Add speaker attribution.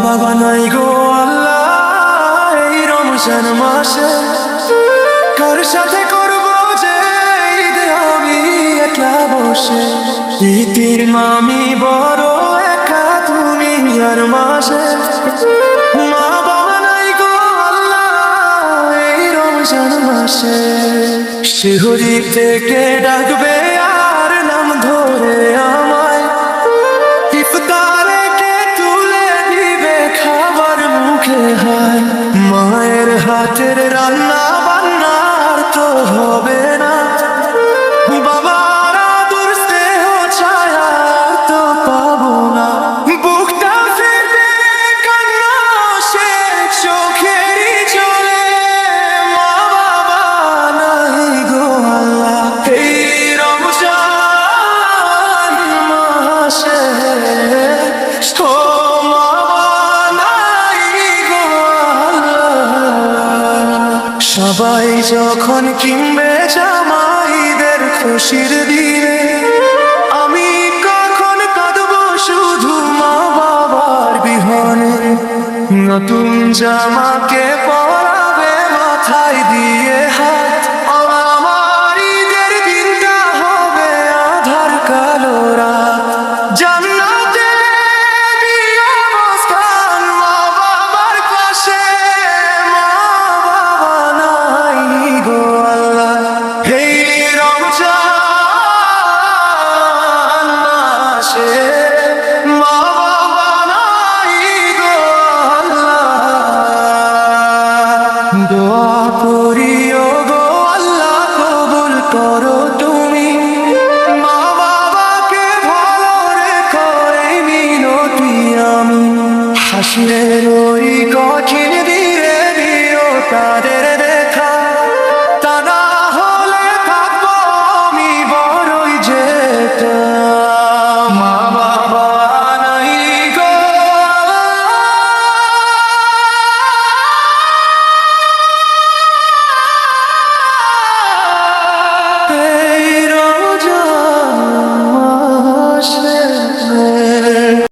Speaker 1: বাবা নাই গো আল্লাহ এই রমজান মাসে, কার সাথে করবো যে ঈদ আমি একলা বসে। ইতিম আমি বড় একা তুমি আর মাসে, মা বাবা নাই গো আল্লাহ এই রমজান মাসে। শিহরি থেকে ডাকবে আর নাম ধরে আমায়, ইফতারে কে তুলে দিবে খাবার মুখে হায়। মায়ের হাতের রান্না বান্নার তো হবে না, বাবার আদর স্নেহ ছায়া তো পাবো না। বুকটা ফেটে কান্না আসে চোখেরই জলে, মা বাবা নাই গো আল্লাহ এই রমজান মাসে। ও মা বাবা নাই গো আল্লাহ। সবাই যখন কিনবে জামা ঈদের খুশির দিনে, আমি কখন কাঁদবো শুধু মা বাবার বিহনে। নতুন জামাকে পরাবে মাথায় দিয়ে হাত, আমার ঈদের দিনটা হবে আধার কালো রাত। জান্নাতে বিয়ে অবস্থান মা বাবার পাশে, মা বাবা নাই গো আল্লাহ এই রমজান মাসে। মা বাবা নাই গো আল্লাহ। দোয়া করিও গো আল্লাহ কবুল করো তুমি, মা বাবাকে ভালো রেখো এই মিনতি আমি। হাসিরে